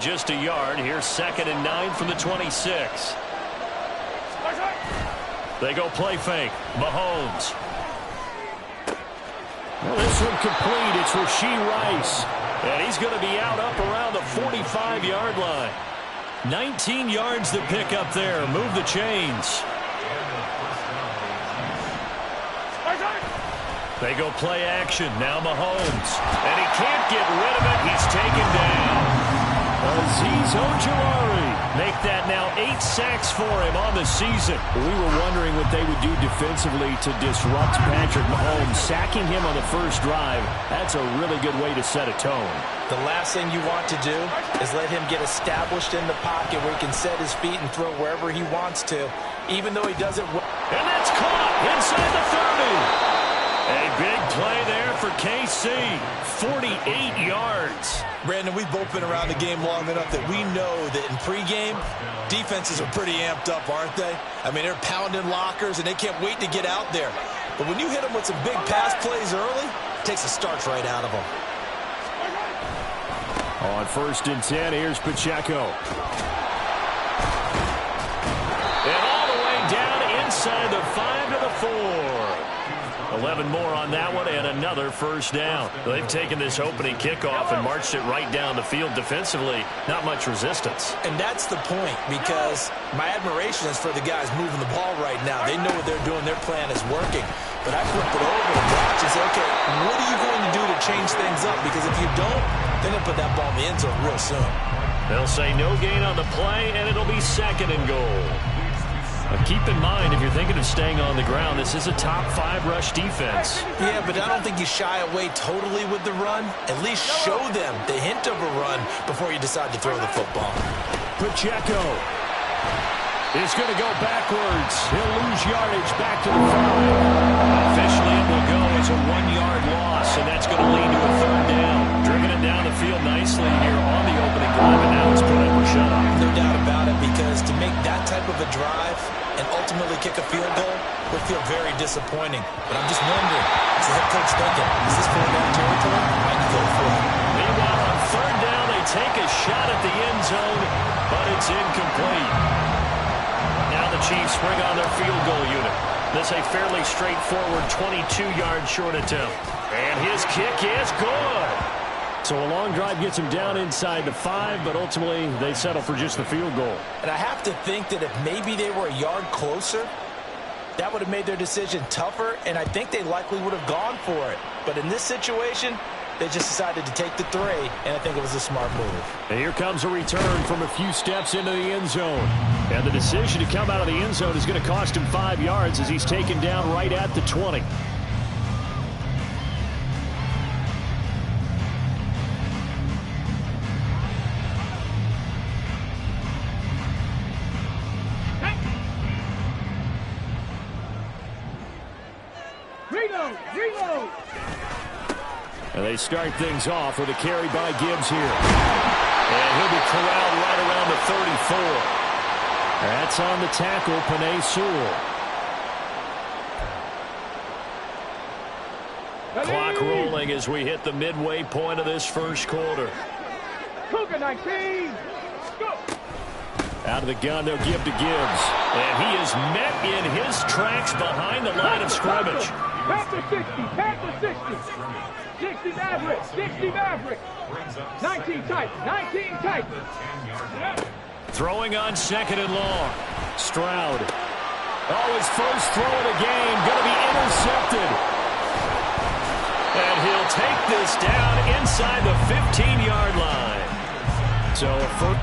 Just a yard. Here's 2nd and 9 from the 26. They go play fake. Mahomes. Well, this one complete. It's Rashee Rice. And he's going to be out up around the 45-yard line. 19 yards to pick up there. Move the chains. They go play action. Now Mahomes. And he can't get rid of it. He's taken down. Azeez Ojulari make that now 8 sacks for him on the season. We were wondering what they would do defensively to disrupt Patrick Mahomes. Sacking him on the first drive, that's a really good way to set a tone. The last thing you want to do is let him get established in the pocket where he can set his feet and throw wherever he wants to, even though he doesn't. And that's caught inside the 30. A big play there for KC. 48 yards. Brandon, we've both been around the game long enough that we know that in pregame, defenses are pretty amped up, aren't they? I mean, they're pounding lockers, and they can't wait to get out there. But when you hit them with some big pass plays early, it takes the starch right out of them. On 1st and 10, here's Pacheco. And all the way down inside the 5 to the 4. 11 more on that one and another first down. They've taken this opening kickoff and marched it right down the field defensively. Not much resistance. And that's the point, because my admiration is for the guys moving the ball right now. They know what they're doing. Their plan is working. But I flip it over and watch and say, okay, what are you going to do to change things up? Because if you don't, they're going to put that ball in the end zone real soon. They'll say no gain on the play, and it'll be 2nd and goal. Keep in mind, if you're thinking of staying on the ground, this is a top 5 rush defense. Yeah, but I don't think you shy away totally with the run. At least show them the hint of a run before you decide to throw the football. Pacheco is going to go backwards. He'll lose yardage back to the 5. Officially, it will go as a 1-yard loss, and that's going to lead to a 3rd down. Driven it down the field nicely here on the opening drive, and now it's put up or shut up. No doubt about it, because to make that type of a drive and ultimately kick a field goal would feel very disappointing. But I'm just wondering, is the head coach thinking, is this 4-down territory? I can go for it. Meanwhile, on 3rd down, they take a shot at the end zone, but it's incomplete. Now the Chiefs bring on their field goal unit. This a fairly straightforward 22-yard short attempt. And his kick is good. So a long drive gets him down inside the 5, but ultimately they settle for just the field goal. And I have to think that if maybe they were a yard closer, that would have made their decision tougher, and I think they likely would have gone for it. But in this situation, they just decided to take the 3, and I think it was a smart move. And here comes a return from a few steps into the end zone. And the decision to come out of the end zone is going to cost him 5 yards as he's taken down right at the 20. And they start things off with a carry by Gibbs here. And he'll be corralled right around the 34. That's on the tackle, Penei Sewell. Clock rolling as we hit the midway point of this first quarter. Cougar 19. Go. Out of the gun, they'll give to Gibbs. And he is met in his tracks behind the line of scrimmage. Panther 60, Panther 60. 60 Maverick, 60 Maverick. 19 tight, 19 tight. Throwing on 2nd and long. Stroud. Oh, his first throw of the game, going to be intercepted. And he'll take this down inside the 15-yard line. So a first.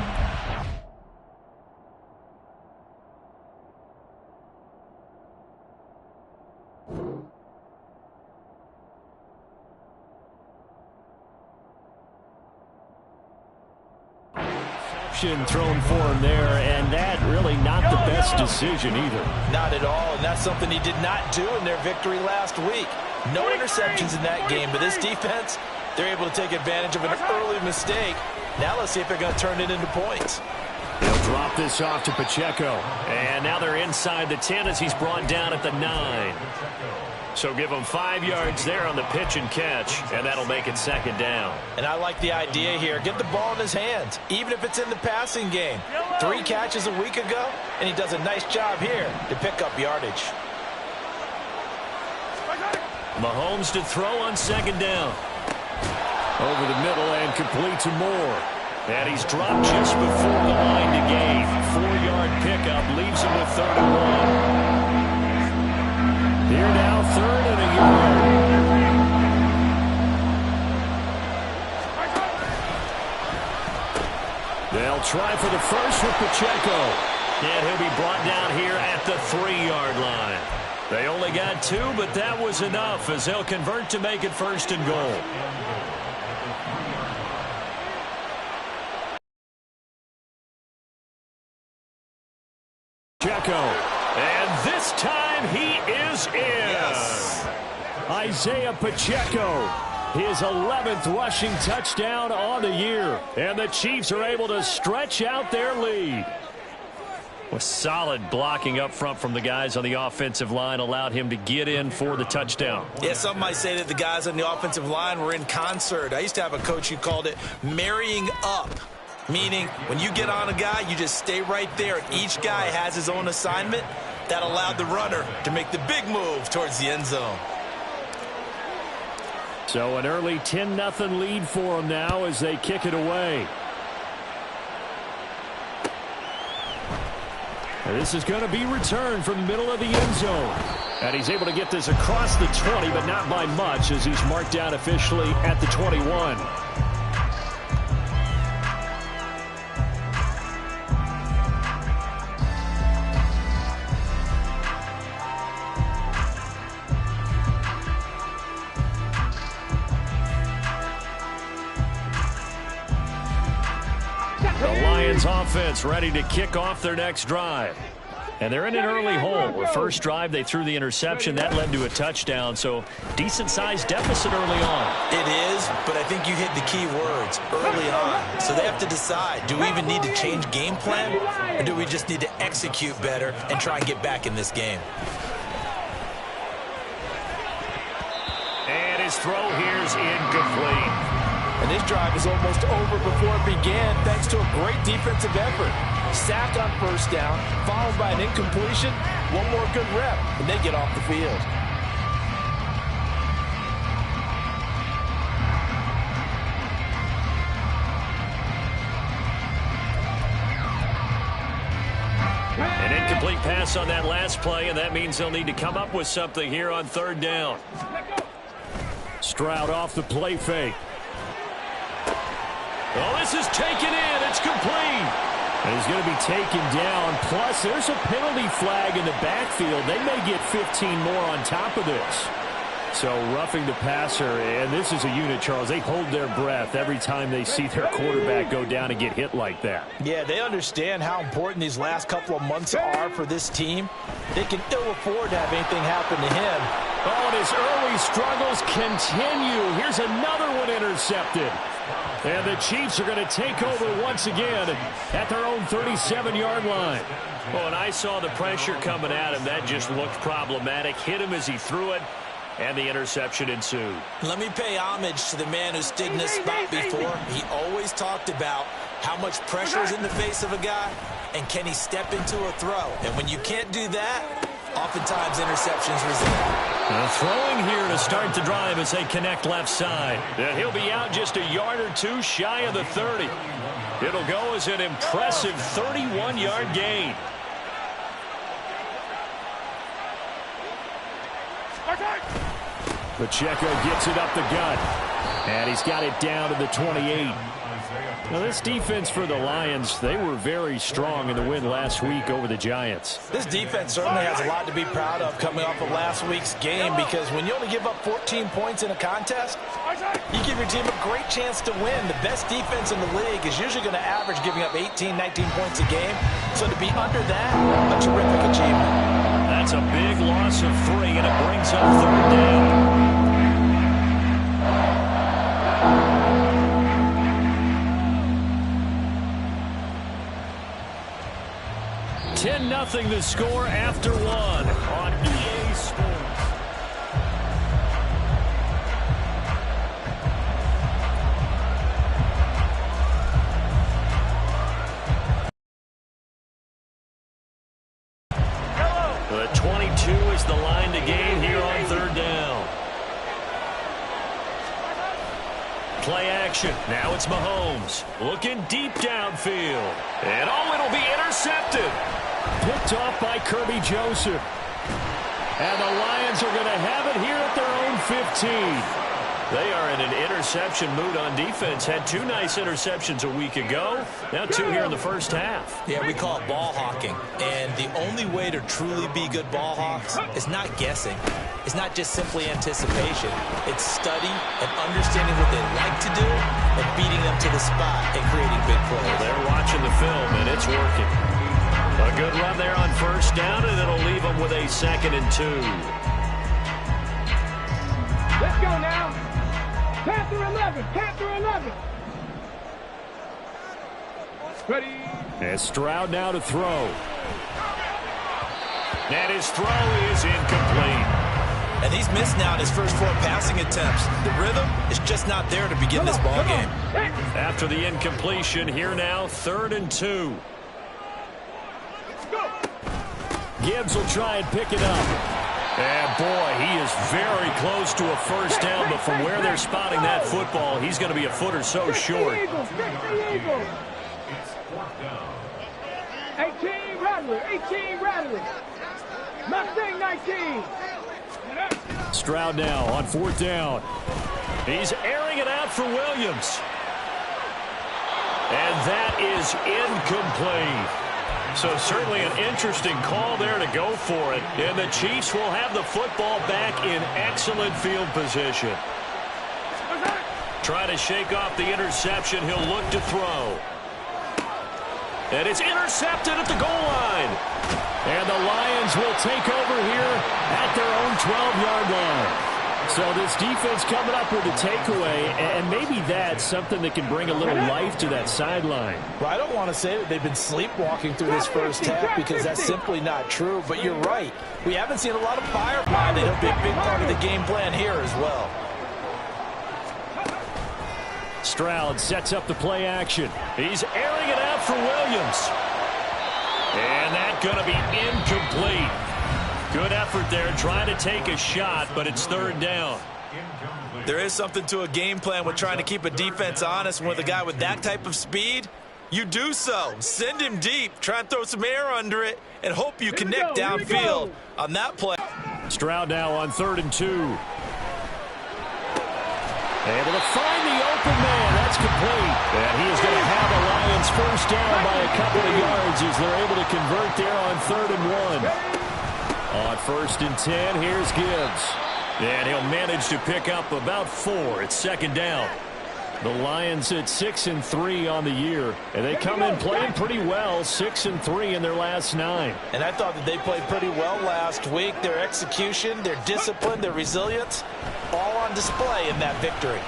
Thrown for him there, and that really not the best decision either. Not at all, and that's something he did not do in their victory last week. No interceptions in that game, but this defense, they're able to take advantage of an early mistake. Now let's see if they're going to turn it into points. He'll drop this off to Pacheco. And now they're inside the 10 as he's brought down at the 9. So give him 5 yards there on the pitch and catch, and that'll make it second down. And I like the idea here. Get the ball in his hands, even if it's in the passing game. 3 catches a week ago, and he does a nice job here to pick up yardage. Mahomes to throw on second down. Over the middle and complete to Moore. And he's dropped just before the line to gain. 4-yard pickup leaves him with 3rd and 1. Here now, 3rd and a yard. They'll try for the first with Pacheco. And he'll be brought down here at the 3-yard line. They only got 2, but that was enough as they'll convert to make it 1st and goal. Pacheco. And this time he is in. Yes. Isaiah Pacheco. His 11th rushing touchdown on the year. And the Chiefs are able to stretch out their lead. With solid blocking up front from the guys on the offensive line allowed him to get in for the touchdown. Yeah, some might say that the guys on the offensive line were in concert. I used to have a coach who called it marrying up, meaning when you get on a guy, you just stay right there. Each guy has his own assignment. That allowed the runner to make the big move towards the end zone. So an early 10-0 lead for them now as they kick it away. This is going to be returned from the middle of the end zone. And he's able to get this across the 20, but not by much as he's marked down officially at the 21. The Lions offense ready to kick off their next drive. And they're in an early hole. The first drive, they threw the interception. That led to a touchdown, so decent-sized deficit early on. It is, but I think you hit the key words early on. So they have to decide, do we even need to change game plan, or do we just need to execute better and try and get back in this game? And his throw here's incomplete. And this drive is almost over before it began thanks to a great defensive effort. Sack on first down, followed by an incompletion, one more good rep, and they get off the field. An incomplete pass on that last play, and that means they'll need to come up with something here on 3rd down. Stroud off the play fake. Oh, this is taken in. It's complete. And he's going to be taken down. Plus, there's a penalty flag in the backfield. They may get 15 more on top of this. So roughing the passer, and this is a unit, Charles. They hold their breath every time they see their quarterback go down and get hit like that. Yeah, they understand how important these last couple of months are for this team. They can ill afford to have anything happen to him. Oh, and his early struggles continue. Here's another one intercepted. And the Chiefs are going to take over once again at their own 37-yard line. Well, and I saw the pressure coming at him. That just looked problematic. Hit him as he threw it, and the interception ensued. Let me pay homage to the man who stood in this spot before. He always talked about how much pressure is in the face of a guy, and can he step into a throw. And when you can't do that, oftentimes interceptions result. Throwing here to start the drive as they connect left side. And he'll be out just a yard or two shy of the 30. It'll go as an impressive 31-yard gain. Pacheco gets it up the gut. And he's got it down to the 28. Now, this defense for the Lions, they were very strong in the win last week over the Giants. This defense certainly has a lot to be proud of coming off of last week's game, because when you only give up 14 points in a contest, you give your team a great chance to win. The best defense in the league is usually going to average giving up 18, 19 points a game. So to be under that, a terrific achievement. That's a big loss of 3, and it brings up 3rd down. 10-0 the score after one on EA Sports. The 22 is the line to gain here on third down. Play action. Now it's Mahomes looking deep downfield. And it'll be intercepted. Picked off by Kirby Joseph. And the Lions are going to have it here at their own 15. They are in an interception mood on defense. Had 2 nice interceptions a week ago. Now 2 here in the first half. Yeah, we call it ball hawking. And the only way to truly be good ball hawks is not guessing. It's not just simply anticipation. It's study and understanding what they like to do and beating them to the spot and creating big plays. They're watching the film, and it's working. A good run there on first down, and it'll leave them with a 2nd and 2. Let's go now. Panther 11. Panther 11. Ready. And Stroud now to throw. And his throw is incomplete. And he's missed now in his first 4 passing attempts. The rhythm is just not there to begin this ball game. After the incompletion, here now, 3rd and 2. Gibbs will try and pick it up. And boy, he is very close to a first down, but from where they're spotting that football, he's going to be a foot or so short. 18 Rattler. 18 Rattler. Mustang 19. Stroud now on 4th down. He's airing it out for Williams. And that is incomplete. So certainly an interesting call there to go for it. And the Chiefs will have the football back in excellent field position. Trying to shake off the interception. He'll look to throw. And it's intercepted at the goal line. And the Lions will take over here at their own 12-yard line. So this defense coming up with a takeaway, and maybe that's something that can bring a little life to that sideline. Well, I don't want to say that they've been sleepwalking through this first half because that's simply not true, but you're right. We haven't seen a lot of firepower. They'll be a big part of the game plan here as well. Stroud sets up the play action. He's airing it out for Williams. And that's going to be incomplete. Good effort there, trying to take a shot, but it's 3rd down. There is something to a game plan with trying to keep a defense honest. With a guy with that type of speed, you do so. Send him deep, try and throw some air under it, and hope you connect downfield on that play. Stroud now on 3rd and 2. Able to find the open man. That's complete. And he is going to have the Lions first down by a couple of yards as they're able to convert there on 3rd and 1. On 1st and 10, here's Gibbs. And he'll manage to pick up about 4. It's 2nd down. The Lions at 6-3 on the year. And they come in playing pretty well, 6-3 in their last 9. And I thought that they played pretty well last week. Their execution, their discipline, their resilience, all on display in that victory.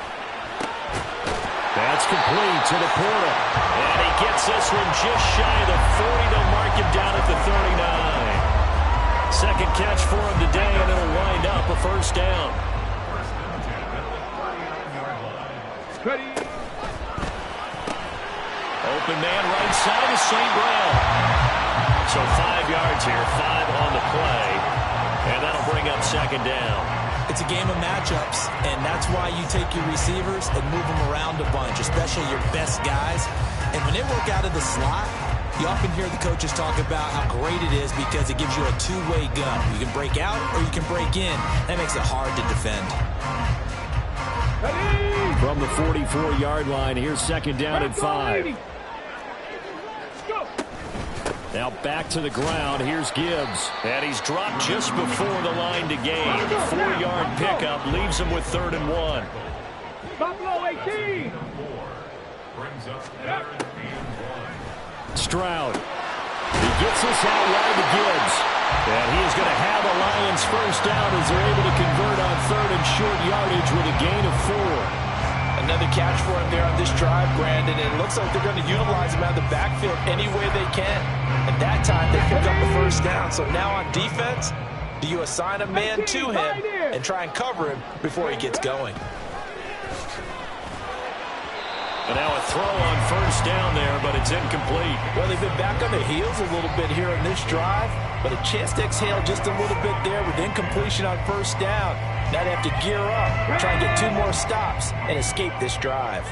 That's complete to the Porter. And he gets this one just shy of the 40. They'll mark him down at the 39. Second catch for him today, and it'll wind up a first down. Ready. Open man right side is St. Brown. So 5 yards here, 5 on the play. And that'll bring up 2nd down. It's a game of matchups, and that's why you take your receivers and move them around a bunch, especially your best guys. And when they work out of the slot, you often hear the coaches talk about how great it is because it gives you a two-way gun. You can break out or you can break in. That makes it hard to defend. From the 44-yard line, here's 2nd down and 5. Now back to the ground. Here's Gibbs. And he's dropped just before the line to gain. 4-yard pickup leaves him with 3rd and 1. Buffalo 18. Stroud. He gets this out wide to Gibbs. And he is going to have the Lions first down as they're able to convert on 3rd and short yardage with a gain of 4. And Another catch for him there on this drive, Brandon, and it looks like they're going to utilize him out of the backfield any way they can. And that time, they pick up the first down. So now on defense, do you assign a man to him and try and cover him before he gets going? And now a throw on first down there, but it's incomplete. Well, they've been back on their heels a little bit here in this drive, but a chance to exhale just a little bit there with incompletion on first down. Now they have to gear up, try and get 2 more stops, and escape this drive.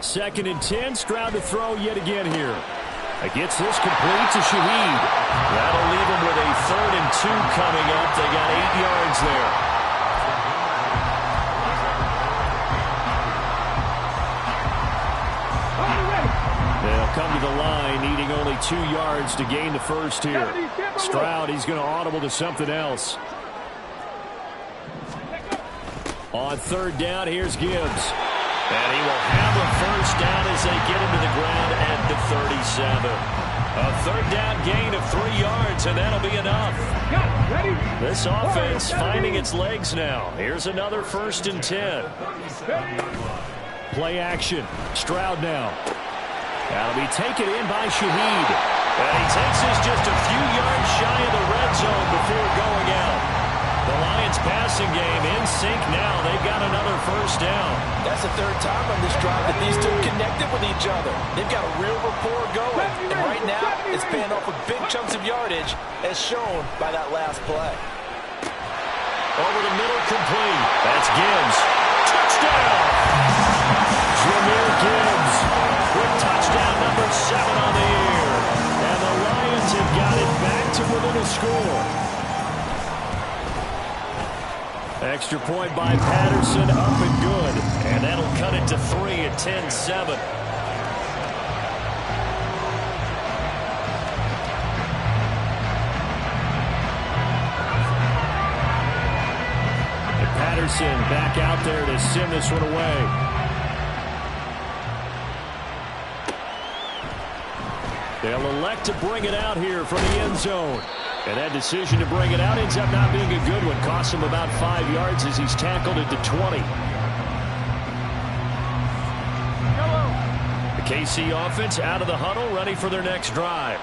2nd and 10, Stroud to throw yet again here. Gets this complete to Shaheed. That'll leave him with a 3rd and 2 coming up. They got 8 yards there. They'll come to the line, needing only 2 yards to gain the first here. Stroud, he's going to audible to something else. On 3rd down, here's Gibbs. And he will have a first down as they get him to the ground at the 37. A 3rd down gain of 3 yards, and that'll be enough. This offense finding its legs now. Here's another 1st and 10. Play action. Stroud now. That'll be taken in by Shaheed. And he takes this just a few yards shy of the red zone before going out. The Lions passing game in sync now. They've got another first down. That's the 3rd time on this drive that these two connected with each other. They've got a real rapport going. And right now, it's paying off with big chunks of yardage as shown by that last play. Over the middle, complete. That's Gibbs. Touchdown! Jahmyr Gibbs with touchdown number 7 on the year. And the Lions have got it back to within a score. Extra point by Patterson, up and good. And that'll cut it to 3 at 10-7. Patterson back out there to send this one away. They'll elect to bring it out here from the end zone. And that decision to bring it out ends up not being a good one. Costs him about 5 yards as he's tackled at the 20. The KC offense out of the huddle, ready for their next drive.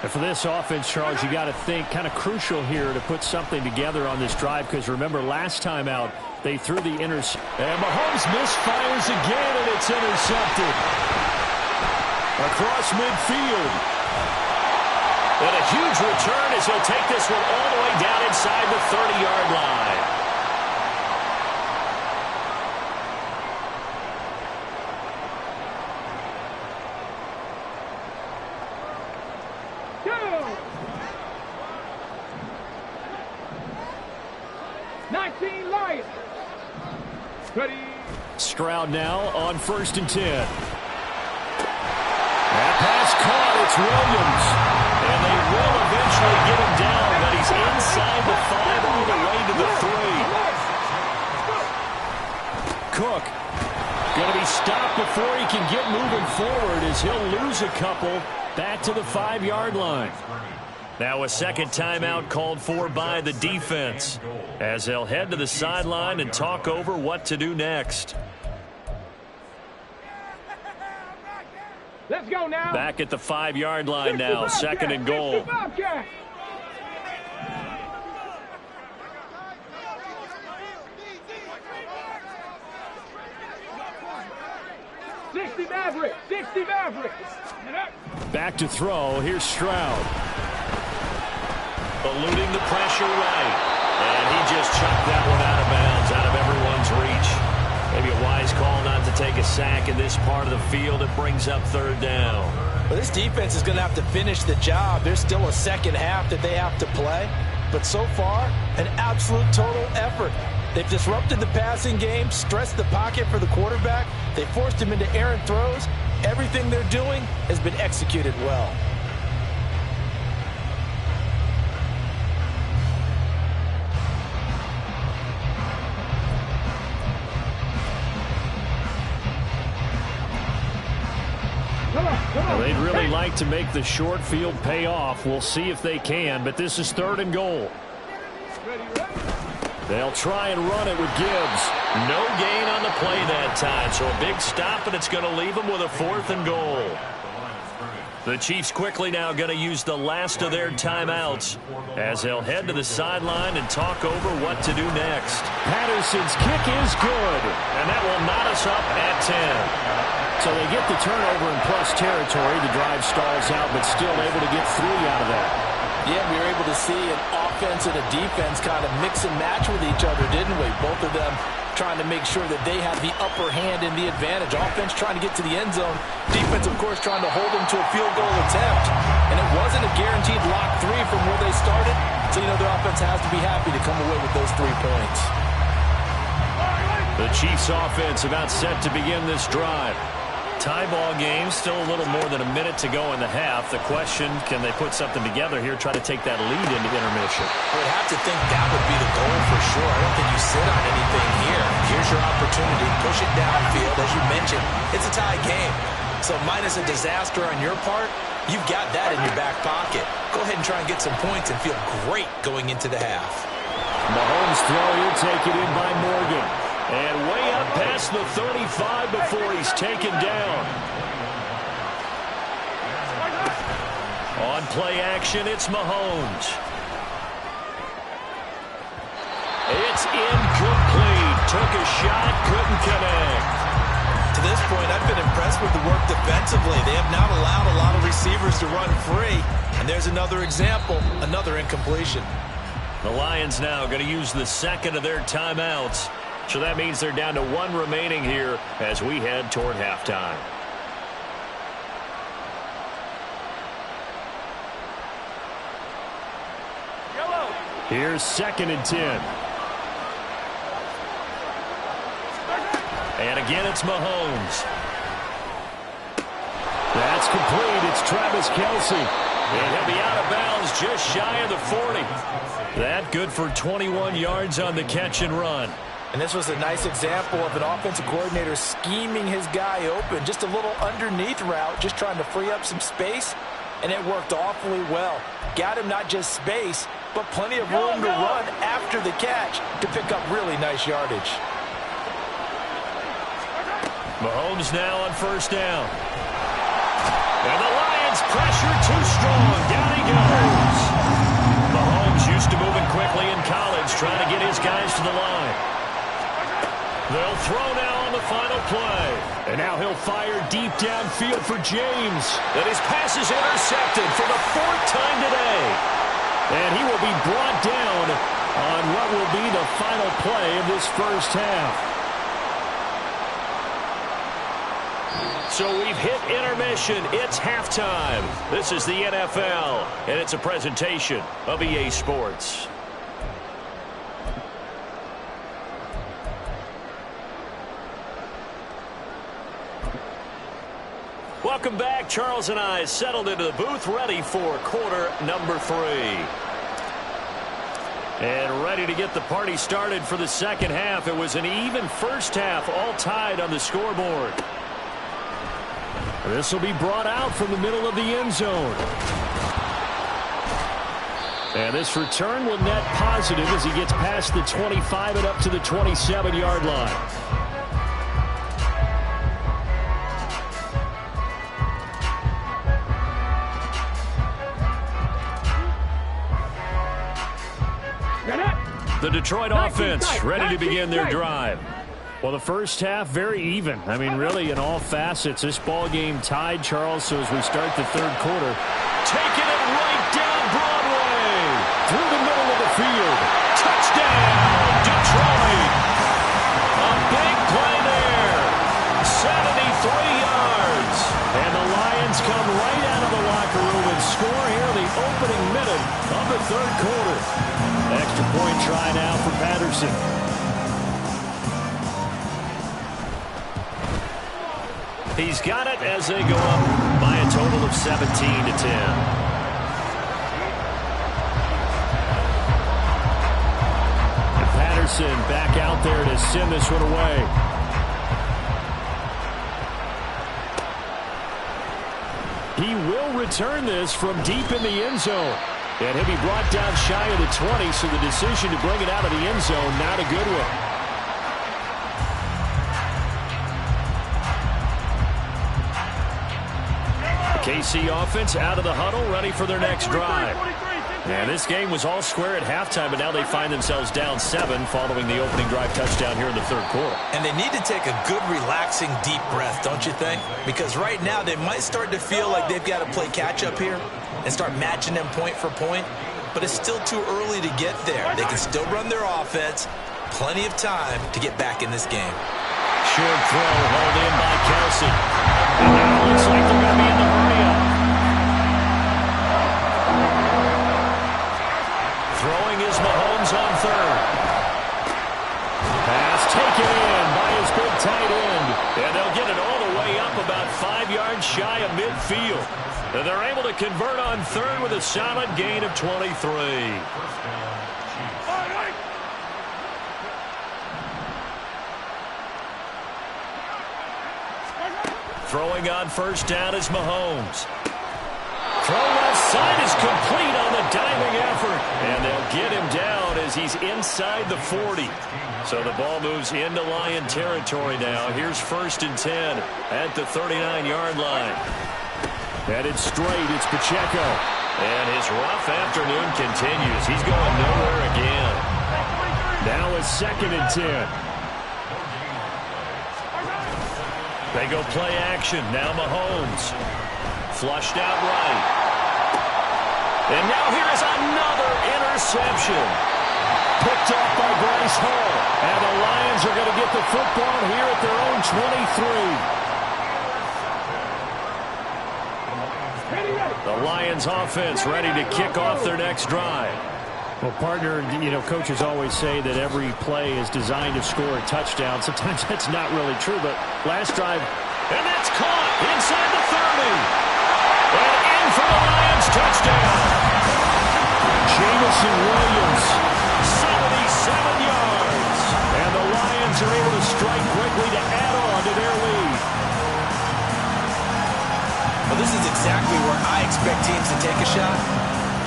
And for this offense, Charles, you got to think kind of crucial here to put something together on this drive, because remember last time out they threw the interception. And Mahomes misfires again, and it's intercepted. Across midfield. And a huge return as he'll take this one all the way down inside the 30-yard line. Go! 19 Lions. Ready. Stroud now on 1st and 10. That pass caught. It's Williams. And they will eventually get him down, but he's inside the 5 all the way to the 3. Cook going to be stopped before he can get moving forward as he'll lose a couple back to the 5-yard line. Now a 2nd timeout called for by the defense as they'll head to the sideline and talk over what to do next. Let's go now. Back at the 5-yard line now, 2nd and goal. 60 Maverick. 60 Maverick. Back to throw. Here's Stroud. Eluding the pressure right. And he just chucked that one out of bounds, out of everyone's reach. Maybe a wise call not to take a sack in this part of the field. It brings up 3rd down. Well, this defense is going to have to finish the job. There's still a 2nd half that they have to play. But so far, an absolute total effort. They've disrupted the passing game, stressed the pocket for the quarterback. They forced him into errant throws. Everything they're doing has been executed well. Well, they'd really like to make the short field pay off. We'll see if they can, but this is 3rd and goal. They'll try and run it with Gibbs. No gain on the play that time, so a big stop, and it's going to leave them with a 4th and goal. The Chiefs quickly now going to use the last of their timeouts as they'll head to the sideline and talk over what to do next. Patterson's kick is good, and that will knot us up at 10. So they get the turnover in plus territory. The drive stalls out, but still able to get 3 out of that. Yeah, we were able to see an offense and a defense kind of mix and match with each other, didn't we? Both of them trying to make sure that they have the upper hand and the advantage. Offense trying to get to the end zone. Defense, of course, trying to hold them to a field goal attempt. And it wasn't a guaranteed lock 3 from where they started. So, their offense has to be happy to come away with those 3 points. The Chiefs offense about set to begin this drive. Tie ball game, still a little more than a minute to go in the half. The question, can they put something together here, try to take that lead into intermission? I would have to think that would be the goal for sure. I don't think you sit on anything here. Here's your opportunity. Push it downfield. As you mentioned, it's a tie game. So minus a disaster on your part, you've got that in your back pocket. Go ahead and try and get some points and feel great going into the half. Mahomes throw here, taken in by Morgan. And way up past the 35 before he's taken down. On play action, it's Mahomes. It's incomplete. Took a shot, couldn't connect. To this point, I've been impressed with the work defensively. They have not allowed a lot of receivers to run free. And there's another example, another incompletion. The Lions now going to use the second of their timeouts. So that means they're down to 1 remaining here as we head toward halftime. Here's 2nd and 10. And again, it's Mahomes. That's complete. It's Travis Kelce. And he'll be out of bounds just shy of the 40. That good for 21 yards on the catch and run. And this was a nice example of an offensive coordinator scheming his guy open. Just a little underneath route, just trying to free up some space. And it worked awfully well. Got him not just space, but plenty of room to run after the catch to pick up really nice yardage. Mahomes now on 1st down. And the Lions pressure too strong. Down he goes. Mahomes used to moving quickly in college, trying to get his guys to the line. They'll throw now on the final play. And now he'll fire deep downfield for James. And his pass is intercepted for the 4th time today. And he will be brought down on what will be the final play of this first half. So we've hit intermission. It's halftime. This is the NFL, and it's a presentation of EA Sports. Welcome back. Charles and I settled into the booth, ready for quarter number 3. And ready to get the party started for the second half. It was an even first half, all tied on the scoreboard. This will be brought out from the middle of the end zone. And this return will net positive as he gets past the 25 and up to the 27-yard line. The Detroit offense ready to begin their drive. Well, the first half, very even. I mean, really, in all facets, this ball game tied, Charles, so as we start the third quarter. Taking it right down Broadway. Through the middle of the field. Touchdown, Detroit. A big play there. 73 yards. And the Lions come right out of the locker room and score here the opening minute of the third quarter. Extra point try now for Patterson. He's got it as they go up by a total of 17-10. And Patterson back out there to send this one away. He will return this from deep in the end zone. And he'll be brought down shy of the 20, so the decision to bring it out of the end zone, not a good one. KC offense out of the huddle, ready for their next drive. And this game was all square at halftime, but now they find themselves down 7 following the opening drive touchdown here in the third quarter. And they need to take a good, relaxing, deep breath, don't you think? Because right now they might start to feel like they've got to play catch-up here and start matching them point for point, but it's still too early to get there. They can still run their offense. Plenty of time to get back in this game. Short throw hauled in by Kelsey. And now it looks like they're going to be in the hurry-up. Throwing is Mahomes on third. Pass taken in by his big tight end. And they'll get it all the way up about 5 yards shy of midfield. And they're able to convert on third with a solid gain of 23. Throwing on first down is Mahomes. Throw left side is complete on the diving effort. And they'll get him down as he's inside the 40. So the ball moves into Lion territory now. Here's 1st and 10 at the 39-yard line. Headed straight, it's Pacheco. And his rough afternoon continues. He's going nowhere again. Now it's 2nd and 10. They go play action. Now Mahomes. Flushed out right. And now here is another interception. Picked off by Bryce Hall. And the Lions are going to get the football here at their own 23. The Lions offense ready to kick off their next drive. Well, partner, you know, coaches always say that every play is designed to score a touchdown. Sometimes that's not really true, but last drive, and that's caught inside the 30. And in for the Lions touchdown. Jamison Williams, 77 yards. And the Lions are able to strike quickly to add on to their lead. Well, this is exactly where I expect teams to take a shot.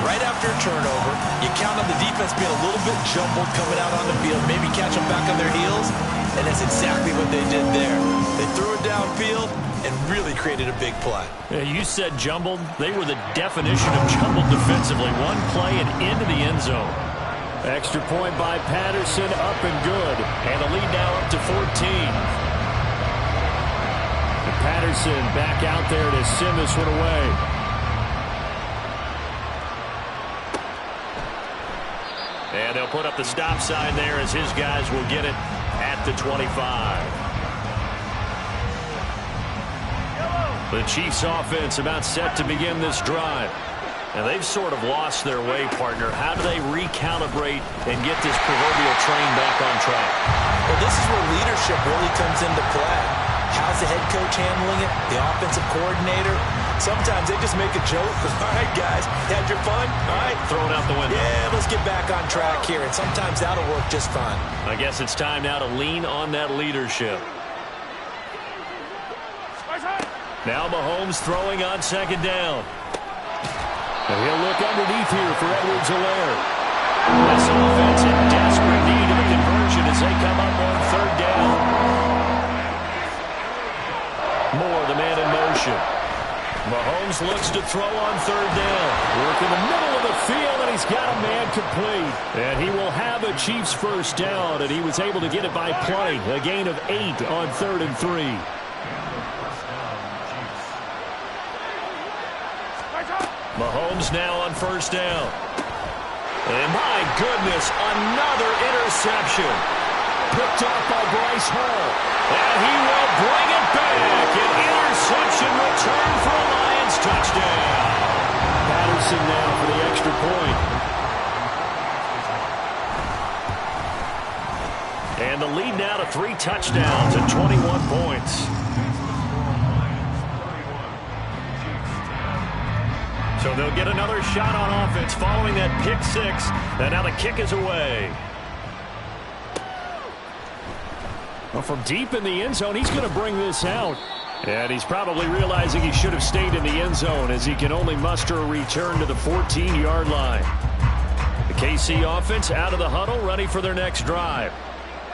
Right after a turnover, you count on the defense being a little bit jumbled coming out on the field, maybe catch them back on their heels, and that's exactly what they did there. They threw it downfield and really created a big play. Yeah, you said jumbled. They were the definition of jumbled defensively. One play and into the end zone. Extra point by Patterson, up and good. And the lead now up to 14. And Patterson back out there to send this one away. And they'll put up the stop sign there as his guys will get it at the 25. The Chiefs offense about set to begin this drive. And they've sort of lost their way, partner. How do they recalibrate and get this proverbial train back on track? Well, this is where leadership really comes into play. How's the head coach handling it? The offensive coordinator? Sometimes they just make a joke. All right, guys, had your fun? All right. Throw it out the window. Yeah, let's get back on track here. And sometimes that'll work just fine. I guess it's time now to lean on that leadership. Now Mahomes throwing on 2nd down. And he'll look underneath here for Edwards-Helaire. This offense in desperate need of a conversion as they come up on 3rd down. Moore, the man in motion. Mahomes looks to throw on 3rd down. Work in the middle of the field, and he's got a man complete. And he will have a Chiefs 1st down, and he was able to get it by plenty. A gain of 8 on 3rd and 3. Mahomes now on 1st down. And my goodness, another interception. Picked off by Bryce Hall. And he will bring it back. An interception return for a Lions touchdown. Patterson now for the extra point. And the lead now to 3 touchdowns and 21 points. So they'll get another shot on offense following that pick 6. And now the kick is away. Well, from deep in the end zone, he's going to bring this out. And he's probably realizing he should have stayed in the end zone as he can only muster a return to the 14-yard line. The KC offense out of the huddle, ready for their next drive.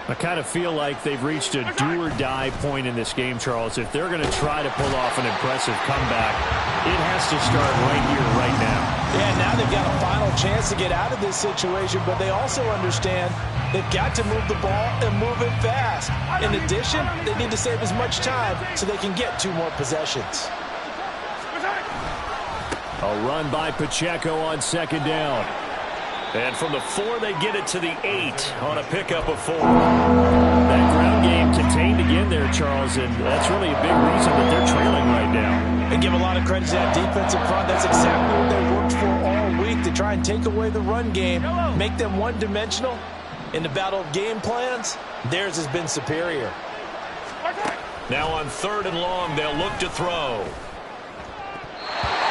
I kind of feel like they've reached a do-or-die point in this game, Charles. If they're going to try to pull off an impressive comeback, it has to start right here, right now. Yeah, now they've got a final chance to get out of this situation, but they also understand they've got to move the ball and move it fast. In addition, they need to save as much time so they can get 2 more possessions. A run by Pacheco on second down. And from the 4, they get it to the 8 on a pickup of 4. That ground game contained again there, Charles, and that's really a big reason that they're trailing right now. And give a lot of credit to that defensive front. That's exactly what they worked for all week, to try and take away the run game, make them one-dimensional. In the battle of game plans, theirs has been superior. Now on 3rd and long, they'll look to throw.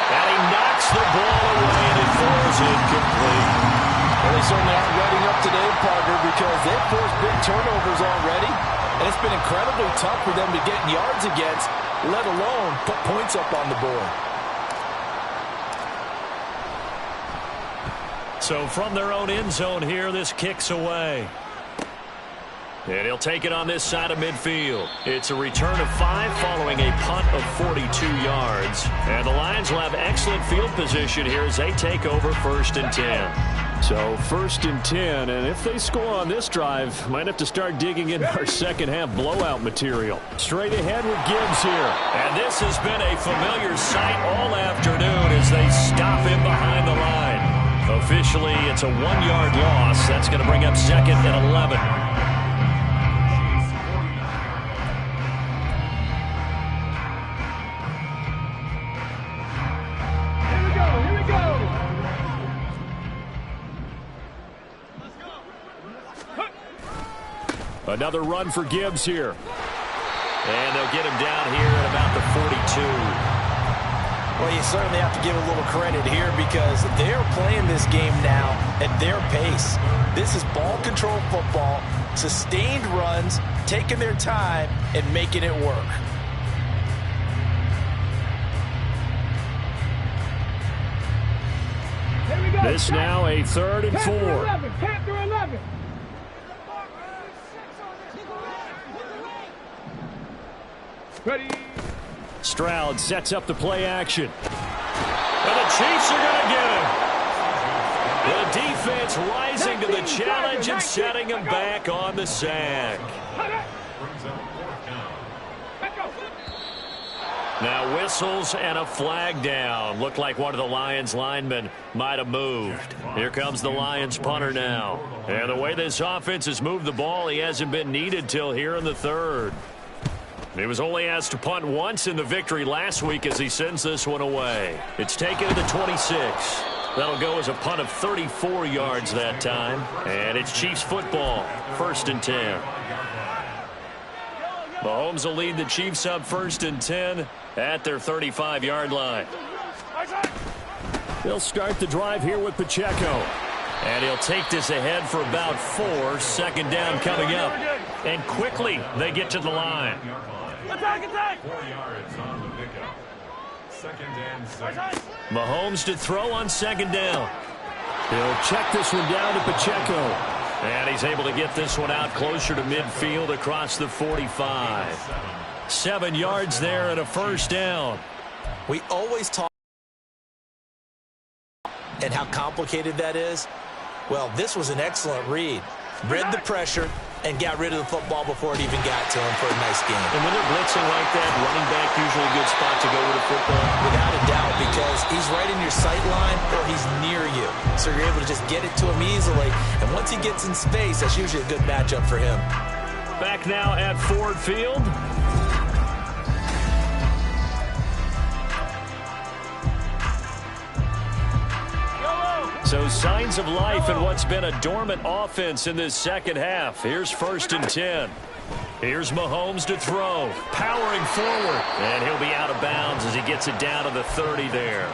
And he knocks the ball away, and it falls incomplete. Well, they certainly aren't ready up today, partner, because they've forced big turnovers already, and it's been incredibly tough for them to get yards against, let alone put points up on the board. So from their own end zone here, this kicks away. And he'll take it on this side of midfield. It's a return of 5 following a punt of 42 yards. And the Lions will have excellent field position here as they take over 1st and 10. So 1st and 10, and if they score on this drive, might have to start digging in our second half blowout material. Straight ahead with Gibbs here. And this has been a familiar sight all afternoon as they stop him behind the line. Officially, it's a 1-yard loss. That's going to bring up 2nd and 11. Another run for Gibbs here. And they'll get him down here at about the 42. Well, you certainly have to give a little credit here because they're playing this game now at their pace. This is ball control football, sustained runs, taking their time, and making it work. This now a 3rd and 4. 10 through 11. Ready. Stroud sets up the play action. And the Chiefs are going to get him. The defense rising to the challenge and setting him back on the sack. Now whistles and a flag down. Looked like one of the Lions linemen might have moved. Here comes the Lions punter now. And the way this offense has moved the ball, he hasn't been needed till here in the 3rd. He was only asked to punt once in the victory last week as he sends this one away. It's taken to the 26. That'll go as a punt of 34 yards that time. And it's Chiefs football, 1st and 10. Mahomes will lead the Chiefs up 1st and 10 at their 35-yard line. They'll start the drive here with Pacheco. And he'll take this ahead for about 4. 2nd down coming up. And quickly they get to the line. Attack! 4 yards on the pickup. 2nd and 7. Mahomes to throw on 2nd down. He'll check this one down to Pacheco. And he's able to get this one out closer to midfield across the 45. 7 yards there and a 1st down. We always talk and how complicated that is. Well, this was an excellent read. Read the pressure and got rid of the football before it even got to him for a nice game. And when they're blitzing like that, running back usually a good spot to go with a football. Without a doubt, because he's right in your sight line or he's near you. So you're able to just get it to him easily. And once he gets in space, that's usually a good matchup for him. Back now at Ford Field. So signs of life in what's been a dormant offense in this second half. Here's 1st and 10. Here's Mahomes to throw. Powering forward. And he'll be out of bounds as he gets it down to the 30 there.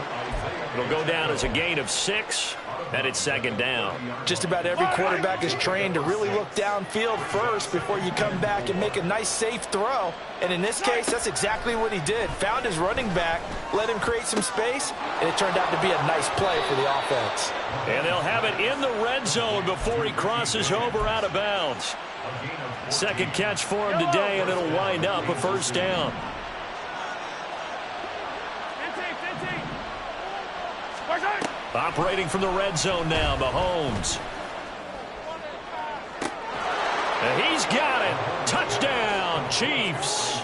It'll go down as a gain of 6. And it's second down. Just about every quarterback is trained to really look downfield first before you come back and make a nice, safe throw. And in this case, that's exactly what he did. Found his running back, let him create some space, and it turned out to be a nice play for the offense. And they'll have it in the red zone before he crosses over out of bounds. Second catch for him today, and it'll wind up a first down. Operating from the red zone now, Mahomes. And he's got it. Touchdown, Chiefs.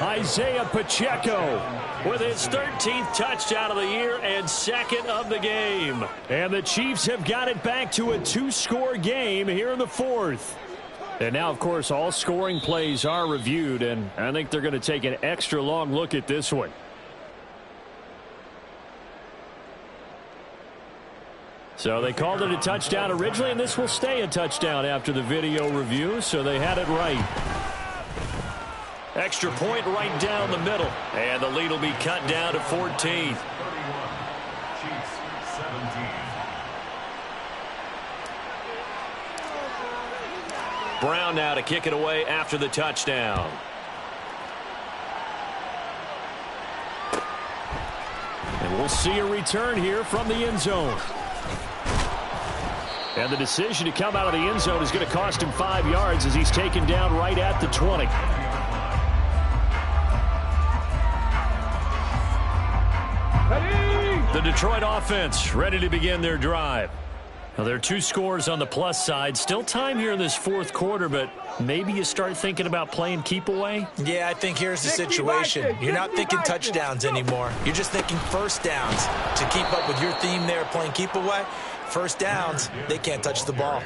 Isaiah Pacheco With his 13th touchdown of the year and second of the game. And the Chiefs have got it back to a 2-score game here in the fourth. And now, of course, all scoring plays are reviewed, and I think they're going to take an extra long look at this one. So they called it a touchdown originally, and this will stay a touchdown after the video review, so they had it right. Extra point right down the middle, and the lead will be cut down to 14. 31, Chiefs 17. Brown now to kick it away after the touchdown. And we'll see a return here from the end zone. And the decision to come out of the end zone is going to cost him 5 yards as he's taken down right at the 20. The Detroit offense ready to begin their drive. Now, there are 2 scores on the plus side. Still time here in this fourth quarter, but maybe you start thinking about playing keep away? Yeah, I think here's the situation. You're not thinking touchdowns anymore. You're just thinking first downs. To keep up with your theme there, playing keep away, first downs, they can't touch the ball.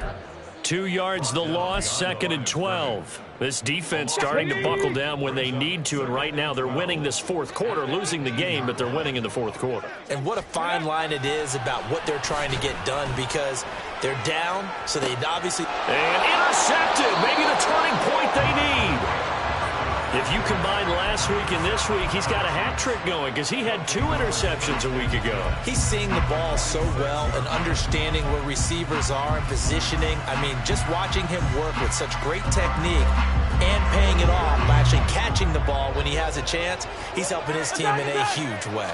2 yards the loss, 2nd and 12. This defense starting to buckle down when they need to, and right now they're winning this fourth quarter, losing the game, but they're winning in the fourth quarter. And what a fine line it is about what they're trying to get done, because they're down, so they obviously... And intercepted, maybe the turning point they need. If you combine last week and this week, he's got a hat trick going because he had 2 interceptions a week ago. He's seeing the ball so well and understanding where receivers are and positioning. I mean, just watching him work with such great technique and paying it off by actually catching the ball when he has a chance, he's helping his team in a huge way.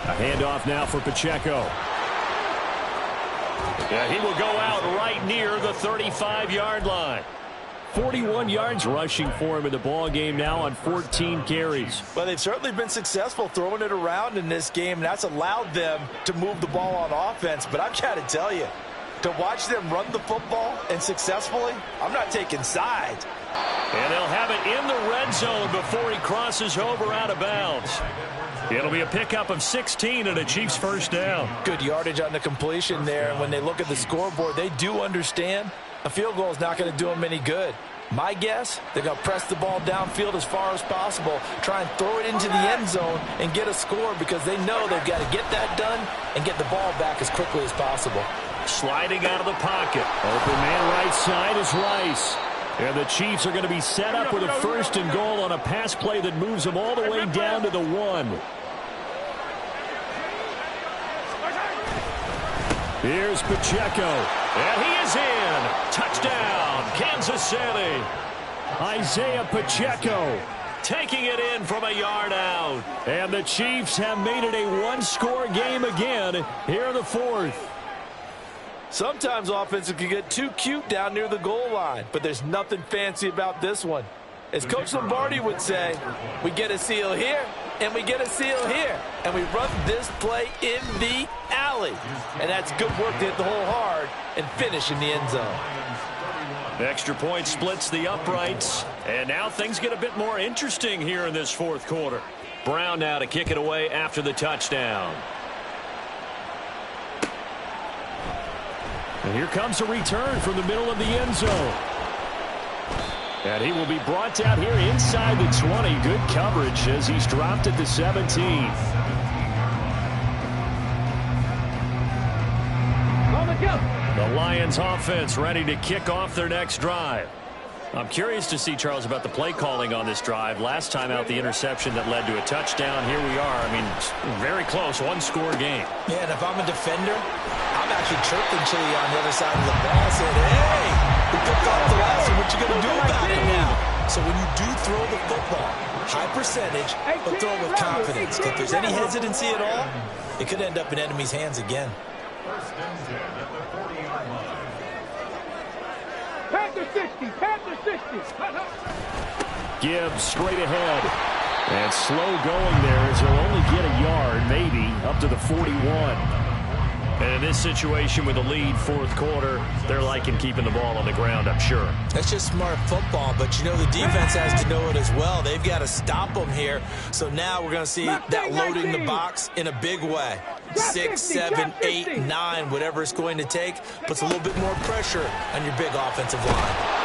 A handoff now for Pacheco. Yeah, he will go out right near the 35-yard line. 41 yards rushing for him in the ball game now on 14 carries. Well, they've certainly been successful throwing it around in this game, and that's allowed them to move the ball on offense. But I've got to tell you, to watch them run the football and successfully, I'm not taking sides. And they'll have it in the red zone before he crosses over out of bounds. It'll be a pickup of 16 and a Chiefs first down. Good yardage on the completion there, and when they look at the scoreboard, they do understand a field goal is not going to do them any good. My guess, they're going to press the ball downfield as far as possible, try and throw it into the end zone and get a score, because they know they've got to get that done and get the ball back as quickly as possible. Sliding out of the pocket. Open man right side is Rice. And the Chiefs are going to be set up with a 1st and goal on a pass play that moves them all the way down to the 1. Here's Pacheco. And he is in. Touchdown, Kansas City. Isaiah Pacheco taking it in from a yard out. And the Chiefs have made it a 1-score game again here in the fourth. Sometimes offenses can get too cute down near the goal line, but there's nothing fancy about this one. As Coach Lombardi would say, we get a seal here, and we get a seal here, and we run this play in the alley. And that's good work to hit the hole hard and finish in the end zone. Extra point splits the uprights, and now things get a bit more interesting here in this fourth quarter. Brown now to kick it away after the touchdown. And here comes a return from the middle of the end zone. And he will be brought down here inside the 20. Good coverage as he's dropped at the 17. The Lions offense ready to kick off their next drive. I'm curious to see, Charles, about the play calling on this drive. Last time out, the interception that led to a touchdown. Here we are. I mean, very close, one-score game. Yeah, and if I'm a defender, I'm actually chirping Chili on the other side of the ball, saying, hey, we picked off the last one. What you going to do about it now? So when you do throw the football, high percentage, but throw it with confidence. If there's any hesitancy at all, it could end up in enemy's hands again. First and 10 at the 40-yard line. Panther 60, Panther 60. Gibbs straight ahead. And slow going there as he'll only get a yard, maybe, up to the 41. And in this situation with the lead, fourth quarter, they're liking keeping the ball on the ground, I'm sure. That's just smart football, but you know the defense has to know it as well. They've got to stop them here. So now we're going to see that loading the box in a big way. 6, 7, 8, 9, whatever it's going to take, puts a little bit more pressure on your big offensive line.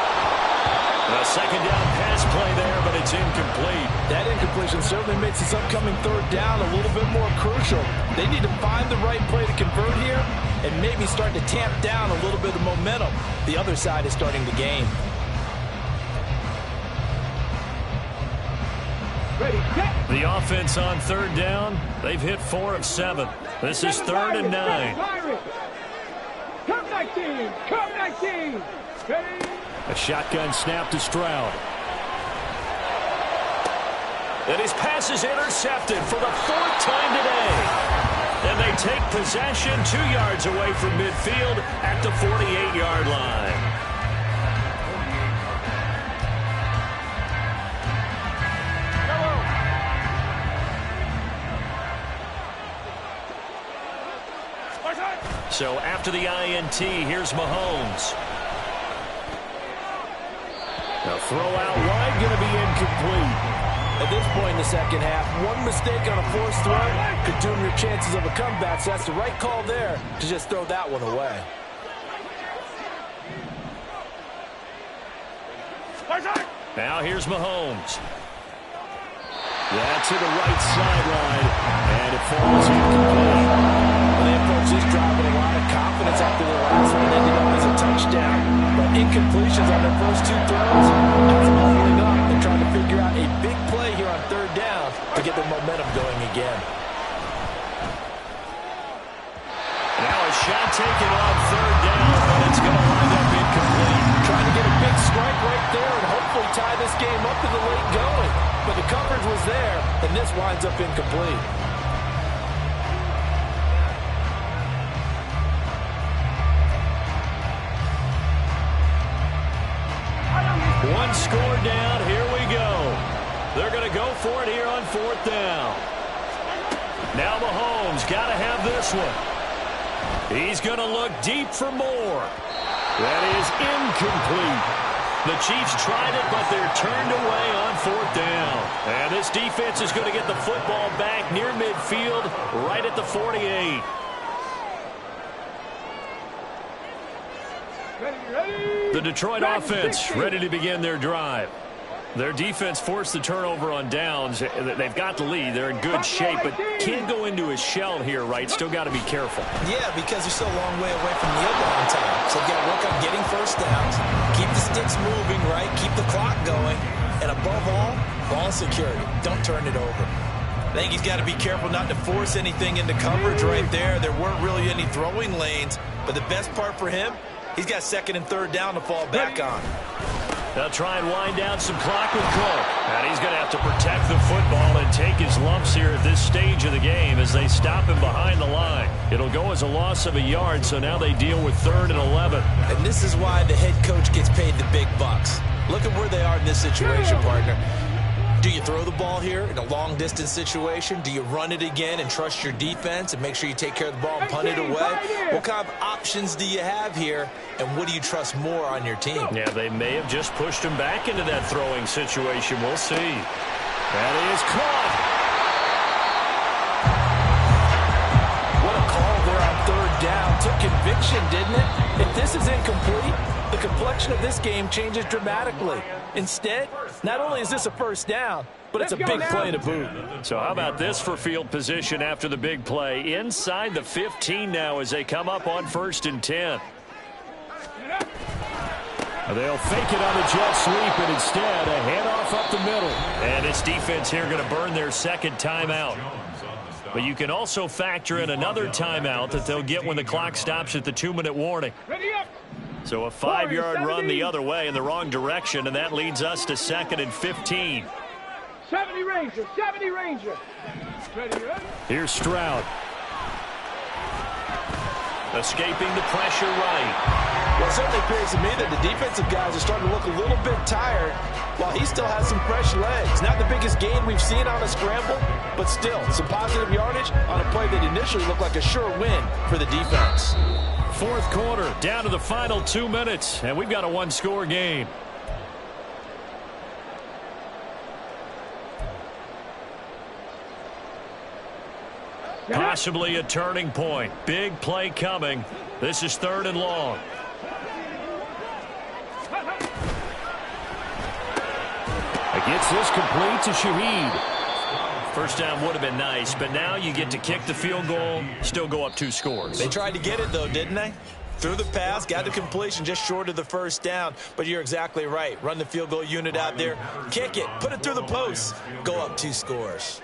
A second down pass play there, but it's incomplete. That incompletion certainly makes this upcoming third down a little bit more crucial. They need to find the right play to convert here and maybe start to tamp down a little bit of momentum. The other side is starting the game. Ready, set. The offense on third down, they've hit 4 of 7. This is 3rd and 9. Come 19, come 19. Ready. A shotgun snap to Stroud. And his pass is intercepted for the 4th time today. And they take possession 2 yards away from midfield at the 48-yard line. So after the INT, here's Mahomes. A throw out wide, going to be incomplete. At this point in the second half, one mistake on a forced throw could doom your chances of a comeback, so that's the right call there to just throw that one away. Now here's Mahomes. That's to the right sideline, and it falls incomplete. They approach this drive with a lot of confidence after their last one ended up as a touchdown. But incompletions on their first 2 throws, that's leveling up. They're trying to figure out a big play here on third down to get their momentum going again. Now a shot taken on third down, but it's going to wind up incomplete. Trying to get a big strike right there and hopefully tie this game up to the late going. But the coverage was there, and this winds up incomplete. One score down, here we go. They're going to go for it here on 4th down. Now Mahomes got to have this one. He's going to look deep for more. That is incomplete. The Chiefs tried it, but they're turned away on 4th down. And this defense is going to get the football back near midfield, right at the 48. The Detroit offense ready to begin their drive. Their defense forced the turnover on downs. They've got the lead. They're in good shape, but can't go into a shell here, right? Still got to be careful. Yeah, because they're still a long way away from the line time. So they've got to work on getting first downs, keep the sticks moving, right? Keep the clock going. And above all, ball security. Don't turn it over. I think he's got to be careful not to force anything into coverage right there. There weren't really any throwing lanes. But the best part for him, he's got 2nd and 3rd down to fall back on. They'll try and wind down some clock with Cole. And he's going to have to protect the football and take his lumps here at this stage of the game as they stop him behind the line. It'll go as a loss of a yard, so now they deal with 3rd and 11. And this is why the head coach gets paid the big bucks. Look at where they are in this situation, partner. Do you throw the ball here in a long-distance situation? Do you run it again and trust your defense and make sure you take care of the ball and punt it away? What kind of options do you have here, and what do you trust more on your team? Yeah, they may have just pushed him back into that throwing situation. We'll see. That is caught. What a call there on 3rd down. Took conviction, didn't it? If this is incomplete, the complexion of this game changes dramatically. Instead, not only is this a first down, but it's a big play to boot. So how about this for field position after the big play? Inside the 15 now as they come up on 1st and 10. They'll fake it on the jet sweep, and instead a handoff up the middle. And this defense here going to burn their second timeout. But you can also factor in another timeout that they'll get when the clock stops at the 2-minute warning. So a 5-yard run the other way in the wrong direction, and that leads us to 2nd and 15. 70 Ranger, 70 Ranger. Here's Stroud. Escaping the pressure right. Well, it certainly appears to me that the defensive guys are starting to look a little bit tired while he still has some fresh legs. Not the biggest gain we've seen on a scramble, but still some positive yardage on a play that initially looked like a sure win for the defense. Fourth quarter, down to the final 2 minutes, and we've got a one-score game. Possibly a turning point. Big play coming. This is 3rd and long. Gets this complete to Shaheed. First down would have been nice, but now you get to kick the field goal, still go up 2 scores. They tried to get it, though, didn't they? Threw the pass, got the completion just short of the first down. But you're exactly right. Run the field goal unit out there. Kick it. Put it through the post. Go up 2 scores.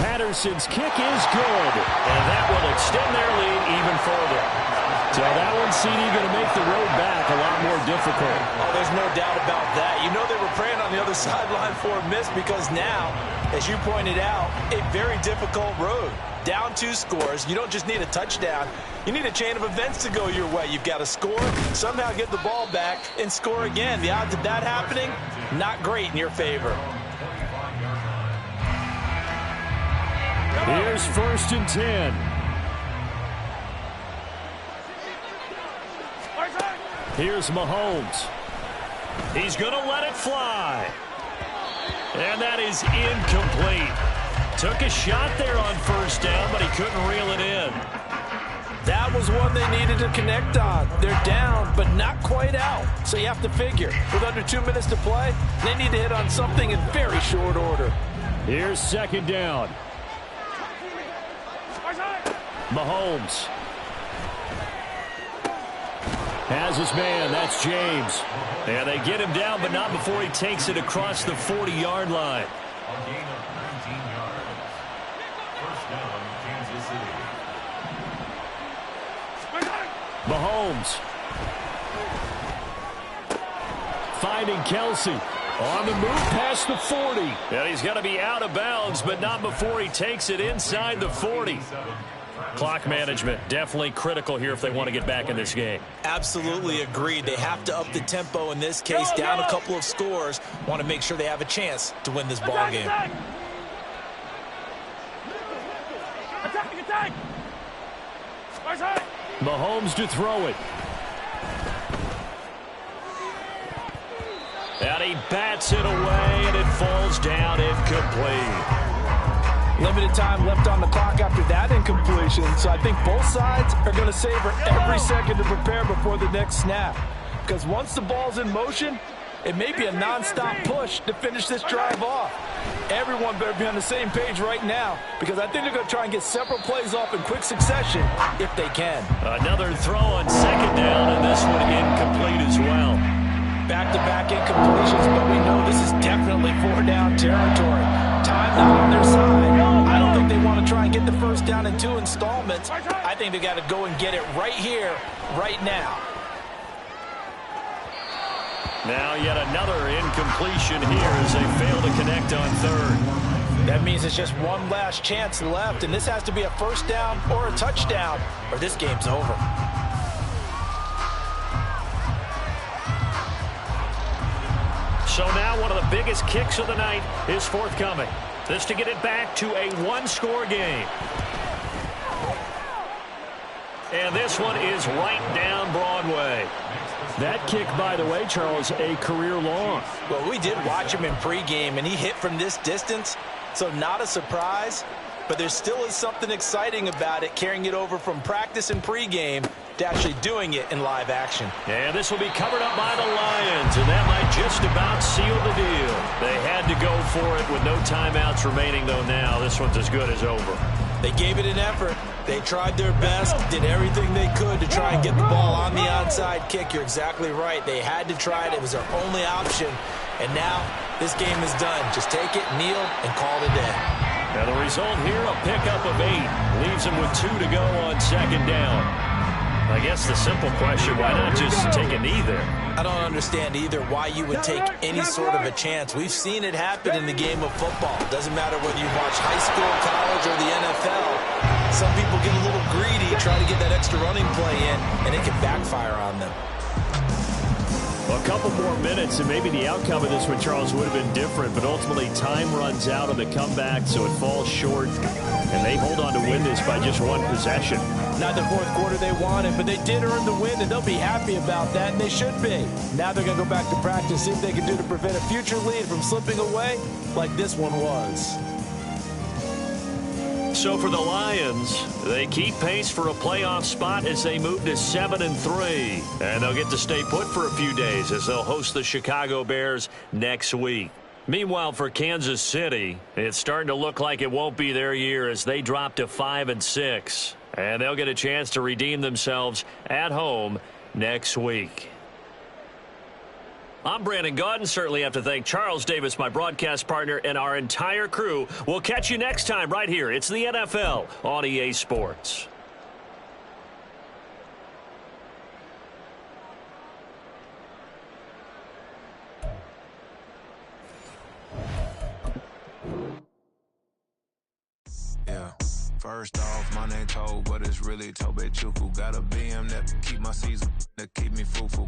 Patterson's kick is good. And that will extend their lead even further. So that one, CD, going to make the road back a lot more difficult. Oh, there's no doubt about that. You know they were praying on the other sideline for a miss because now, as you pointed out, a very difficult road. Down 2 scores. You don't just need a touchdown. You need a chain of events to go your way. You've got to score, somehow get the ball back, and score again. The odds of that happening, not great in your favor. Here's 1st and 10. Here's Mahomes. He's going to let it fly. And that is incomplete. Took a shot there on 1st down, but he couldn't reel it in. That was one they needed to connect on. They're down, but not quite out. So you have to figure, with under 2 minutes to play, they need to hit on something in very short order. Here's 2nd down. Mahomes has his man. That's James. And they get him down, but not before he takes it across the 40-yard line. Mahomes finding Kelsey on the move past the 40. And he's going to be out of bounds, but not before he takes it inside the 40. Clock management definitely critical here if they want to get back in this game. Absolutely agreed. They have to up the tempo in this case, down a couple of scores. Want to make sure they have a chance to win this ball game. Mahomes to throw it. And he bats it away, and it falls down incomplete. Limited time left on the clock after that incompletion, so I think both sides are going to savor every second to prepare before the next snap. Because once the ball's in motion, it may be a non-stop push to finish this drive off. Everyone better be on the same page right now, because I think they're going to try and get several plays off in quick succession if they can. Another throw on 2nd down, and this one incomplete as well. Back-to-back incompletions, but we know this is definitely 4-down territory. Time not on their side. I don't think they want to try and get the 1st down in 2 installments. I think they got to go and get it right here, right now. Now yet another incompletion here as they fail to connect on 3rd. That means it's just one last chance left, and this has to be a 1st down or a touchdown, or this game's over. So now one of the biggest kicks of the night is forthcoming. This to get it back to a 1-score game. And this one is right down Broadway. That kick, by the way, Charles, a career long. Well, we did watch him in pregame, and he hit from this distance, so not a surprise. But there still is something exciting about it, carrying it over from practice and pregame to actually doing it in live action. And this will be covered up by the Lions, and that might just about seal the deal. They had to go for it with no timeouts remaining, though now this one's as good as over. They gave it an effort. They tried their best, did everything they could to try and get the ball on the onside kick. You're exactly right. They had to try it. It was their only option. And now this game is done. Just take it, kneel, and call it a day. And the result here, a pickup of 8. Leaves them with 2 to go on second down. I guess the simple question, why not just take a knee there? I don't understand either why you would take any sort of a chance. We've seen it happen in the game of football. Doesn't matter whether you watch high school, college, or the NFL. Some people get a little greedy, try to get that extra running play in, and it can backfire on them. A couple more minutes, and maybe the outcome of this one, Charles, would have been different, but ultimately time runs out on the comeback, so it falls short, and they hold on to win this by just 1 possession. Not the fourth quarter they wanted, but they did earn the win, and they'll be happy about that, and they should be. Now they're going to go back to practice, see if they can do to prevent a future lead from slipping away like this one was. So for the Lions, they keep pace for a playoff spot as they move to 7-3. And they'll get to stay put for a few days as they'll host the Chicago Bears next week. Meanwhile, for Kansas City, it's starting to look like it won't be their year as they drop to 5-6. And they'll get a chance to redeem themselves at home next week. I'm Brandon Gaudin. Certainly have to thank Charles Davis, my broadcast partner, and our entire crew. We'll catch you next time right here. It's the NFL on EA Sports. Yeah. First off, my name Toe, but it's really Tobe Chuku. Got a BM that keep my season, that keep me fruitful.